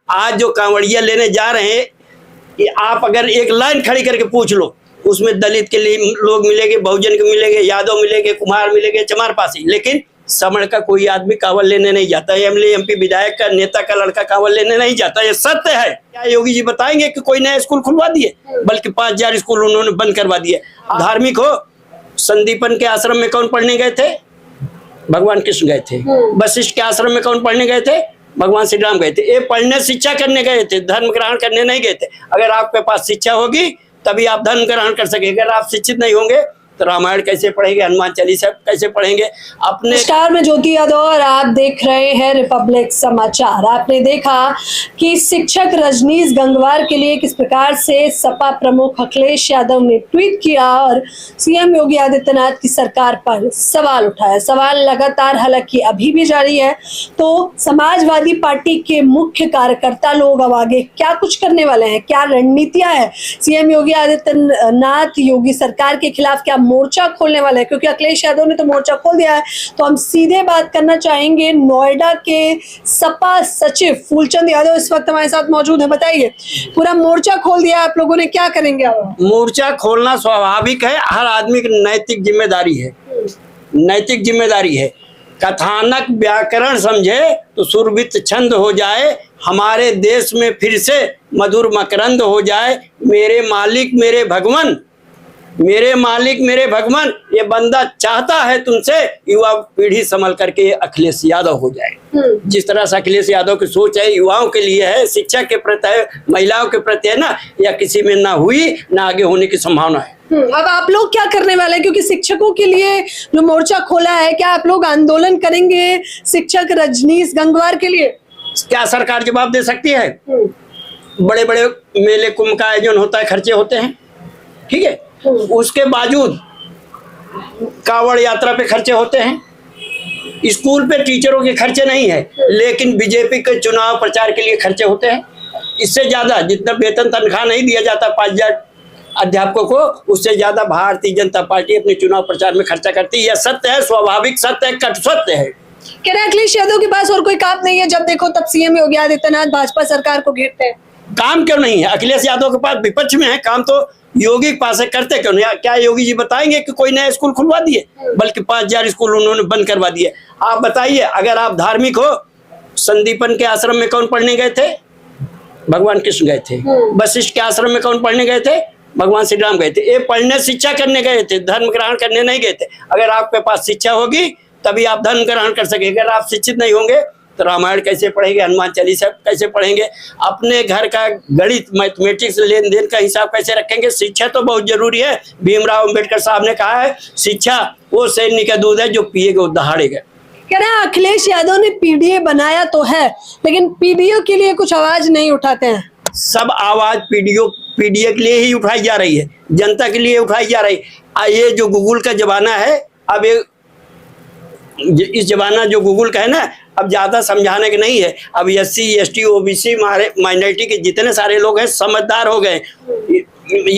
आज जो कांवड़िया लेने जा रहे हैं, कि आप अगर एक लाइन खड़ी करके पूछ लो, उसमें दलित के लिए लोग मिलेंगे, बहुजन के मिलेंगे, यादव मिलेंगे, कुमार मिलेंगे, चमार पासी, लेकिन समण का कोई आदमी कांवड़ लेने नहीं जाता। एमएलए एमपी विधायक का नेता का लड़का कांवड़ लेने नहीं जाता। ये सत्य है। क्या योगी जी बताएंगे कि कोई नया स्कूल खुलवा दिए? बल्कि 5000 स्कूल उन्होंने बंद करवा दिए। धार्मिक हो, संदीपन के आश्रम में कौन पढ़ने गए थे? भगवान कृष्ण गए थे। वशिष्ठ के आश्रम में कौन पढ़ने गए थे? भगवान श्री राम गए थे। ये पढ़ने शिक्षा करने गए थे, धर्म ग्रहण करने नहीं गए थे। अगर आपके पास शिक्षा होगी तभी आप धर्म ग्रहण कर सकेंगे। अगर आप शिक्षित नहीं होंगे तो रामायण कैसे पढ़ेंगे, हनुमान चालीसा कैसे पढ़ेंगे? अपने नमस्कार, मैं ज्योति यादव और आप देख रहे हैं रिपब्लिक समाचार। आपने देखा कि शिक्षक रजनीश गंगवार के लिए किस प्रकार से सपा प्रमुख अखिलेश यादव ने ट्वीट किया और सीएम योगी आदित्यनाथ की सरकार पर सवाल उठाया। सवाल लगातार हालांकि अभी भी जारी है। तो समाजवादी पार्टी के मुख्य कार्यकर्ता लोग अब आगे क्या कुछ करने वाले हैं, क्या रणनीतियां है? सीएम योगी आदित्यनाथ योगी सरकार के खिलाफ क्या मोर्चा खोलने वाले हैं? क्योंकि अखिलेश यादव ने तो मोर्चा खोल दिया है। तो हम सीधे बात करना चाहेंगे नोएडा के सपा सचिव फूलचंद यादव इस वक्त हमारे साथ मौजूद है। बताइए, पूरा मोर्चा खोल दिया आप लोगों ने, क्या करेंगे आप? मोर्चा खोलना स्वाभाविक है, हर आदमी की नैतिक जिम्मेदारी है। नैतिक जिम्मेदारी है। कथानक व्याकरण समझे तो सुरभित छंद हो जाए, हमारे देश में फिर से मधुर मकरंद हो जाए। मेरे मालिक मेरे भगवान, मेरे मालिक मेरे भगवान, ये बंदा चाहता है तुमसे युवा पीढ़ी संभल करके अखिलेश यादव हो जाए। जिस तरह से अखिलेश यादव की सोच है, युवाओं के लिए है, शिक्षा के प्रति है, महिलाओं के प्रति है ना, या किसी में ना हुई ना आगे होने की संभावना है। अब आप लोग क्या करने वाले हैं? क्योंकि शिक्षकों के लिए जो मोर्चा खोला है, क्या आप लोग आंदोलन करेंगे शिक्षक रजनीश गंगवार के लिए? क्या सरकार जवाब दे सकती है? बड़े बड़े मेले कुंभ का आयोजन होता है, खर्चे होते हैं, ठीक है, उसके बावजूद कांवड़ यात्रा पे खर्चे होते हैं। स्कूल पे टीचरों के खर्चे नहीं है, लेकिन बीजेपी के चुनाव प्रचार के लिए खर्चे होते हैं। इससे ज्यादा जितना वेतन तनख्वाह नहीं दिया जाता 5000 अध्यापकों को, उससे ज्यादा भारतीय जनता पार्टी अपने चुनाव प्रचार में खर्चा करती है। यह सत्य है, स्वाभाविक सत्य है, कट सत्य है। कह रहे अखिलेश यादव के पास और कोई काम नहीं है, जब देखो तब सीएम योगी आदित्यनाथ भाजपा सरकार को घेरते हैं। काम क्यों नहीं है? अखिलेश यादव के पास विपक्ष में है, काम तो योगी के पास है, करते क्यों नहीं? क्या योगी जी बताएंगे कि कोई नया स्कूल खुलवा दिए? बल्कि 5000 स्कूल उन्होंने बंद करवा दिए। आप बताइए, अगर आप धार्मिक हो, संदीपन के आश्रम में कौन पढ़ने गए थे? भगवान कृष्ण गए थे। वशिष्ठ के आश्रम में कौन पढ़ने गए थे? भगवान श्री राम गए थे। ये पढ़ने शिक्षा करने गए थे, धर्म ग्रहण करने नहीं गए थे। अगर आपके पास शिक्षा होगी तभी आप धर्म ग्रहण कर सकेंगे। अगर आप शिक्षित नहीं होंगे तो रामायण कैसे पढ़ेंगे, हनुमान चालीसा कैसे पढ़ेंगे? अपने घर का गणित मैथमेटिक्स लेन देन का हिसाब कैसे रखेंगे? शिक्षा तो बहुत जरूरी है। भीमराव अंबेडकर साहब ने कहा है, शिक्षा वो सैनिक का दूध है जो पिएगा वो दहाड़ेगा। कह रहे हैं अखिलेश यादव ने पीडीए बनाया तो है, लेकिन पीडीओ के लिए कुछ आवाज नहीं उठाते हैं। सब आवाज पीडीए के लिए ही उठाई जा रही है, जनता के लिए उठाई जा रही है। ये जो गूगल का जमाना है, अब ये इस जमाना जो गूगल का है ना, अब ज्यादा समझाने के नहीं है। अब SC ST OBC माइनॉरिटी के जितने सारे लोग हैं समझदार हो गए।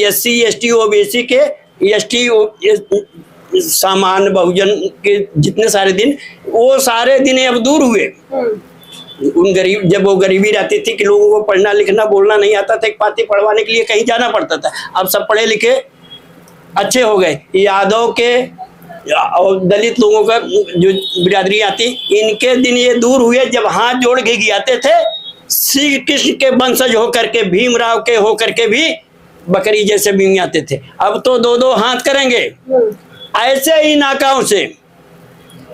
SC ST OBC के ST सामान्य बहुजन के जितने सारे दिन, वो सारे दिन अब दूर हुए। उन गरीब, जब वो गरीबी रहती थी कि लोगों को पढ़ना लिखना बोलना नहीं आता था, एक पाती पढ़वाने के लिए कहीं जाना पड़ता था। अब सब पढ़े लिखे अच्छे हो गए। यादव के और दलित लोगों का जो बिरादरी आती, इनके दिन ये दूर हुए जब हाथ जोड़ के गियाते थे। श्री कृष्ण के वंशज होकर के, भीमराव के होकर के भी बकरी जैसे भी आते थे। अब तो 2-2 हाथ करेंगे ऐसे ही नाकाओं से।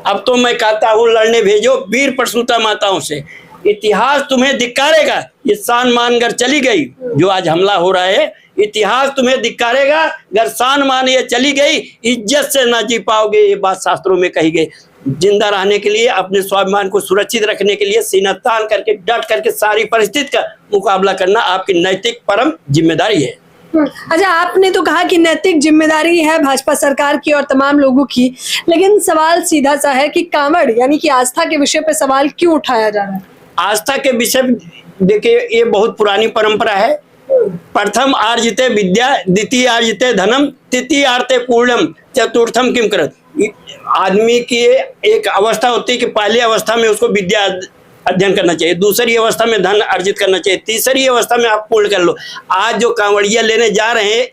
अब तो मैं कहता हूँ, लड़ने भेजो वीर प्रसूता माताओं से। इतिहास तुम्हें धिक्कारेगा, ये शान मानकर चली गई जो आज हमला हो रहा है। इतिहास तुम्हें धिक्कारेगा, अगर शान मान ये चली गई, इज्जत से ना जी पाओगे। ये बात शास्त्रों में कही गई। जिंदा रहने के लिए, अपने स्वाभिमान को सुरक्षित रखने के लिए सीना तान करके डट करके सारी परिस्थिति का मुकाबला करना आपकी नैतिक परम जिम्मेदारी है। अच्छा, आपने तो कहा कि नैतिक जिम्मेदारी है भाजपा सरकार की और तमाम लोगों की, लेकिन सवाल सीधा सा है कि कांवड़ यानी कि आस्था के विषय पे सवाल क्यों उठाया जा रहा है? आस्था के विषय देखिए, ये बहुत पुरानी परंपरा है। प्रथम आर्जिते विद्या, द्वितीय आर्जिते धनम, तृतीय आर्ते पूर्णम, चतुर्थम किम करत। आदमी की एक अवस्था होती है कि पहली अवस्था में उसको विद्या अध्ययन करना चाहिए, दूसरी अवस्था में धन अर्जित करना चाहिए, तीसरी अवस्था में आप पूर्ण कर लो। आज जो कांवड़िया लेने जा रहे हैं,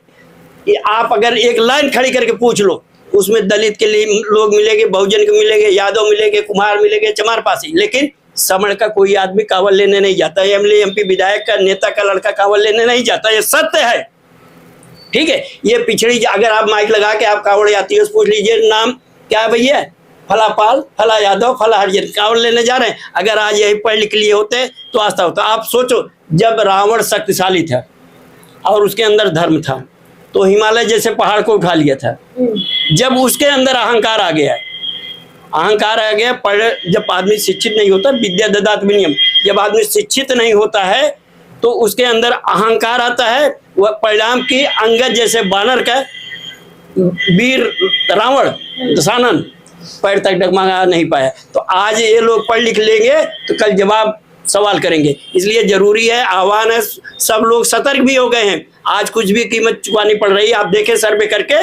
ये आप अगर एक लाइन खड़ी करके पूछ लो, उसमें दलित के लिए लोग मिलेंगे, बहुजन के मिलेंगे, यादव मिलेंगे, कुमार मिलेंगे, चमार पासी, लेकिन समण का कोई आदमी कांवड़ लेने नहीं जाता। एमएलए एमपी विधायक का नेता का लड़का कांवड़ लेने नहीं जाता, ये सत्य है। ठीक है, ये पिछड़ी, अगर आप माइक लगा के आप कांवड़ यात्री से पूछ लीजिए नाम क्या है भैया, फला पाल, फला यादव, फला हरिजन, कांवड़ लेने जा रहे हैं। अगर आज यही पढ़ लिख लिए होते तो आस्था होता। आप सोचो, जब रावण शक्तिशाली था और उसके अंदर धर्म था, तो हिमालय जैसे पहाड़ को उठा लिया था। जब उसके अंदर अहंकार आ गया, जब आदमी शिक्षित नहीं होता, विद्या ददात विनयम, जब आदमी शिक्षित नहीं होता है तो उसके अंदर अहंकार आता है। वह परिणाम की अंगद जैसे बानर का वीर रावण दशानन पैर तक डगमगा नहीं पाया। तो आज ये लोग पढ़ लिख लेंगे तो कल जवाब सवाल करेंगे। इसलिए जरूरी है, आह्वान है, सब लोग सतर्क भी हो गए हैं। आज कुछ भी कीमत चुकानी पड़ रही है। आप देखें, सर्वे करके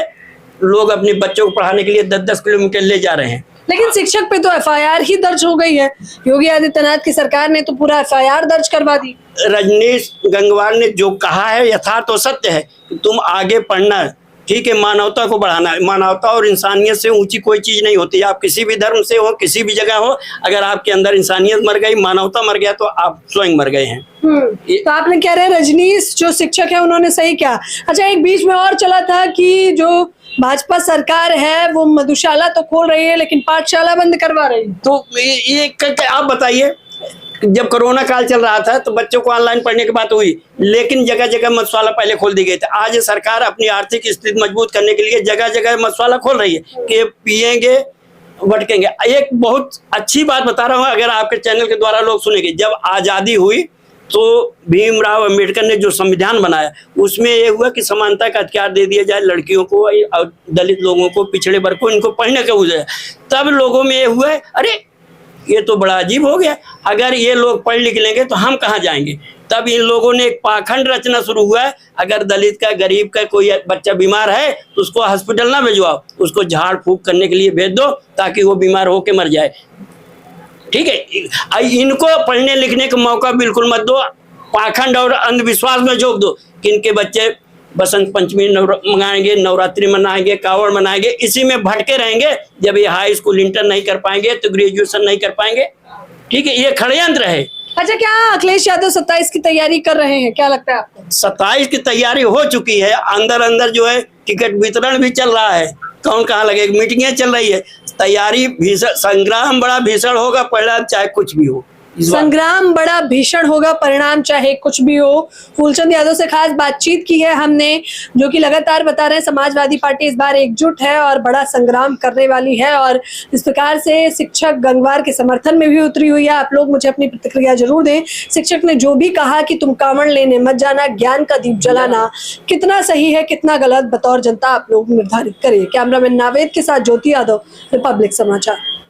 लोग अपने बच्चों को पढ़ाने के लिए 10-10 किलोमीटर ले जा रहे हैं। लेकिन शिक्षक पे तो एफआईआर ही दर्ज हो गई है। योगी आदित्यनाथ की सरकार ने तो पूरा एफआईआर दर्ज करवा दी। रजनीश गंगवार ने जो कहा है यथार्थ और सत्य है। तुम आगे पढ़ना, ठीक है, मानवता को बढ़ाना है। मानवता और इंसानियत से ऊंची कोई चीज नहीं होती। आप किसी भी धर्म से हो, किसी भी जगह हो, अगर आपके अंदर इंसानियत मर गई, मानवता मर गया, तो आप स्वयं मर गए हैं। तो आपने कह रहे हैं रजनीश जो शिक्षक है उन्होंने सही किया। अच्छा, एक बीच में और चला था कि जो भाजपा सरकार है वो मधुशाला तो खोल रही है लेकिन पाठशाला बंद करवा रही है। तो ये आप बताइए, जब कोरोना काल चल रहा था तो बच्चों को ऑनलाइन पढ़ने की बात हुई, लेकिन जगह जगह मधुशाला पहले खोल दी गई थी। आज सरकार अपनी आर्थिक स्थिति मजबूत करने के लिए जगह जगह मधुशाला खोल रही है कि पिएंगे भटकेंगे। एक बहुत अच्छी बात बता रहा हूँ, अगर आपके चैनल के द्वारा लोग सुनेंगे। जब आज़ादी हुई तो भीमराव अंबेडकर ने जो संविधान बनाया, उसमें ये हुआ कि समानता का अधिकार दे दिया जाए लड़कियों को और दलित लोगों को, पिछड़े वर्ग को, इनको पढ़ने का हो जाए। तब लोगों में ये हुआ, अरे ये तो बड़ा अजीब हो गया, अगर ये लोग पढ़ लिख लेंगे तो हम कहाँ जाएंगे। तब इन लोगों ने एक पाखंड रचना शुरू हुआ, अगर दलित का, गरीब का कोई बच्चा बीमार है तो उसको हॉस्पिटल ना भिजवाओ, उसको झाड़ फूक करने के लिए भेज दो ताकि वो बीमार होकर मर जाए। ठीक है, इनको पढ़ने लिखने का मौका बिल्कुल मत दो। पाखंड और अंधविश्वास में झोंक दो कि इनके बच्चे बसंत पंचमी मनाएंगे, नवरात्रि मनाएंगे, कावड़ मनाएंगे, इसी में भटके रहेंगे। जब ये हाई स्कूल इंटर नहीं कर पाएंगे तो ग्रेजुएशन नहीं कर पाएंगे। ठीक है, ये षड्यंत्र है। अच्छा, क्या अखिलेश यादव 27 की तैयारी कर रहे हैं, क्या लगता है आपको? 27 की तैयारी हो चुकी है। अंदर अंदर जो है टिकट वितरण भी चल रहा है, कौन कहाँ लगे, मीटिंगें चल रही है। तैयारी भीषण, संग्राम बड़ा भीषण होगा, परिणाम चाहे कुछ भी हो। संग्राम बड़ा भीषण होगा, परिणाम चाहे कुछ भी हो। फूलचंद यादव से खास बातचीत की है हमने, जो कि लगातार बता रहे हैं समाजवादी पार्टी इस बार एकजुट है और बड़ा संग्राम करने वाली है, और इस प्रकार से शिक्षक गंगवार के समर्थन में भी उतरी हुई है। आप लोग मुझे अपनी प्रतिक्रिया जरूर दें। शिक्षक ने जो भी कहा कि तुम कांवड़ लेने मत जाना, ज्ञान का दीप जलाना, कितना सही है कितना गलत, बतौर जनता आप लोग निर्धारित करिए। कैमरामैन नावेद के साथ ज्योति यादव, रिपब्लिक समाचार।